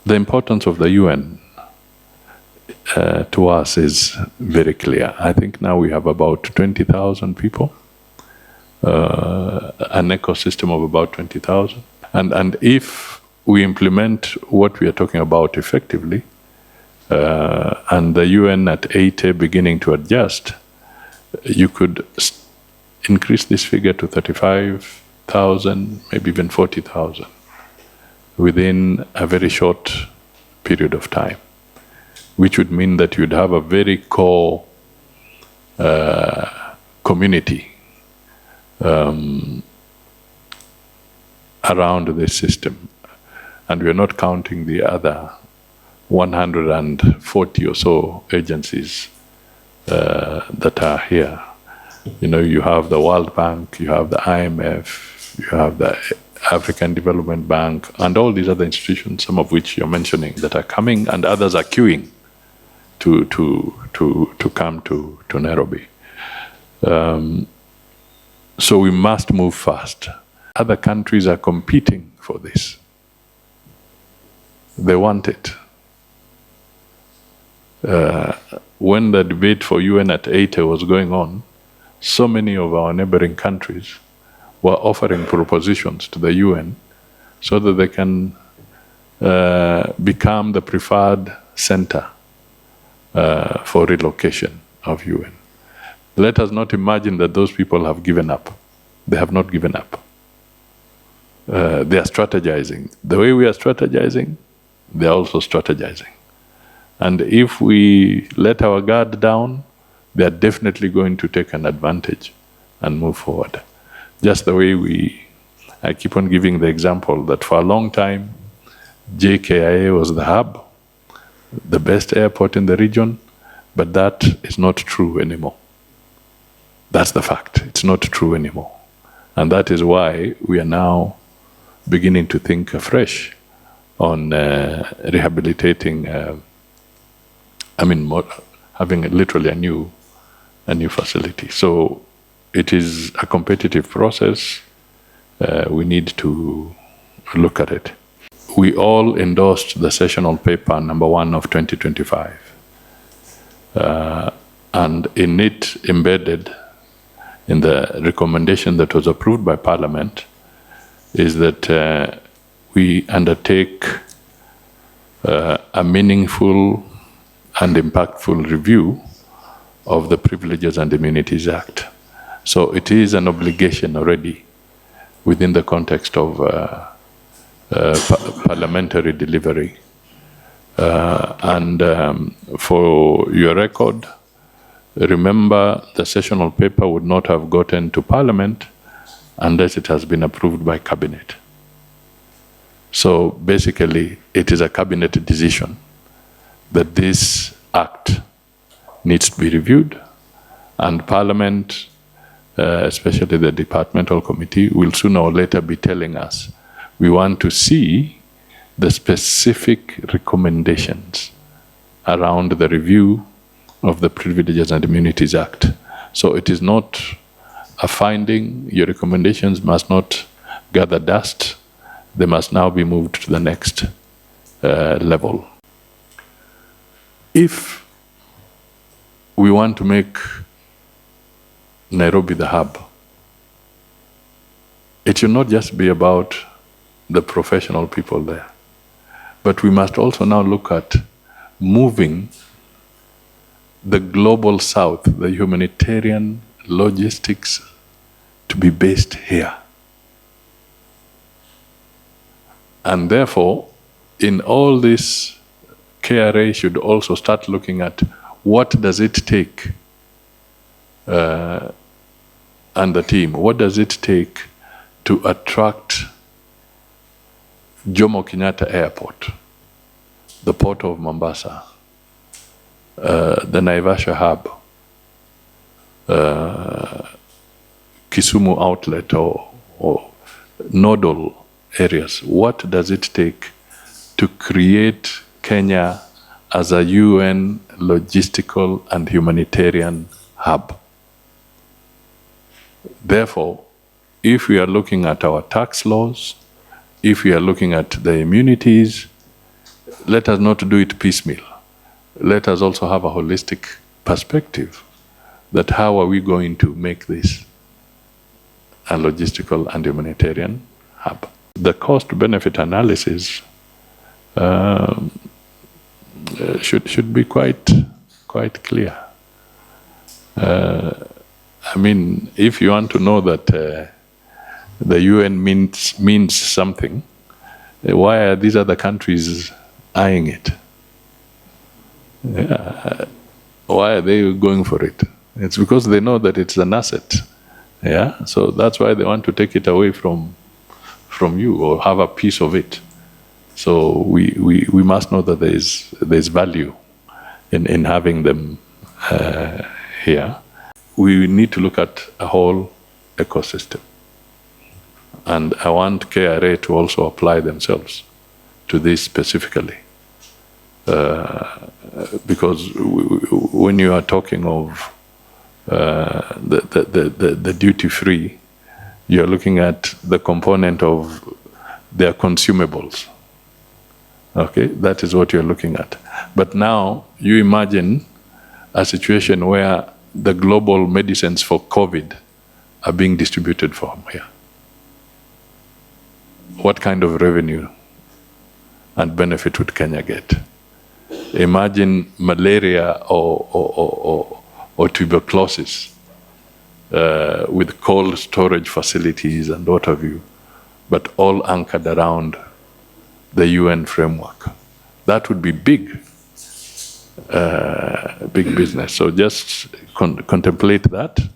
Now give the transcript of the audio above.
The importance of the UN to us is very clear. I think now we have about 20,000 people, an ecosystem of about 20,000. And if we implement what we are talking about effectively, and the UN at 80 beginning to adjust, you could increase this figure to 35,000, maybe even 40,000 within a very short period of time, which would mean that you'd have a very core community around this system. And we're not counting the other 140 or so agencies that are here. You know, you have the World Bank, you have the IMF, you have the African Development Bank, and all these other institutions, some of which you're mentioning, that are coming, and others are queuing to come to Nairobi. So we must move fast. Other countries are competing for this. They want it. When the debate for UN at 80 was going on, so many of our neighboring countries were offering propositions to the UN so that they can become the preferred center for relocation of UN. Let us not imagine that those people have given up. They have not given up. They are strategizing. The way we are strategizing, they are also strategizing. And if we let our guard down, they are definitely going to take an advantage and move forward. Just the way I keep on giving the example that for a long time, JKIA was the hub, the best airport in the region, but that is not true anymore. That's the fact. It's not true anymore. And that is why we are now beginning to think afresh on rehabilitating, having literally a new facility. So it is a competitive process. We need to look at it. We all endorsed the sessional paper number 1 of 2025. And in it, embedded in the recommendation that was approved by Parliament, is that we undertake a meaningful and impactful review of the Privileges and Immunities Act. So it is an obligation already within the context of parliamentary delivery. For your record, remember the sessional paper would not have gotten to Parliament unless it has been approved by Cabinet. So basically, it is a Cabinet decision that this act needs to be reviewed, and Parliament, especially the departmental committee, will sooner or later be telling us, we want to see the specific recommendations around the review of the Privileges and Immunities Act. So it is not a finding. Your recommendations must not gather dust. They must now be moved to the next level. If we want to make Nairobi the hub, it should not just be about the professional people there, but we must also now look at moving the global south, the humanitarian logistics, to be based here. And therefore, in all this, KRA should also start looking at what does it take, and the team, what does it take to attract Jomo Kenyatta Airport, the port of Mombasa, the Naivasha hub, Kisumu outlet, or nodal areas. What does it take to create Kenya as a UN logistical and humanitarian hub? Therefore, if we are looking at our tax laws, if we are looking at the immunities, let us not do it piecemeal. Let us also have a holistic perspective that how are we going to make this a logistical and humanitarian hub. The cost-benefit analysis should be quite clear. I mean, if you want to know that the UN means something, why are these other countries eyeing it? Yeah. Why are they going for it? It's because they know that it's an asset. Yeah, so that's why they want to take it away from you or have a piece of it. So we must know that there's value in having them here. We need to look at a whole ecosystem. And I want KRA to also apply themselves to this specifically. Because when you are talking of the duty-free, you're looking at the component of their consumables. Okay, that is what you're looking at. But now you imagine a situation where the global medicines for COVID are being distributed from here. What kind of revenue and benefit would Kenya get? Imagine malaria or tuberculosis with cold storage facilities and what have you, but all anchored around the UN framework. That would be big business. So just contemplate that.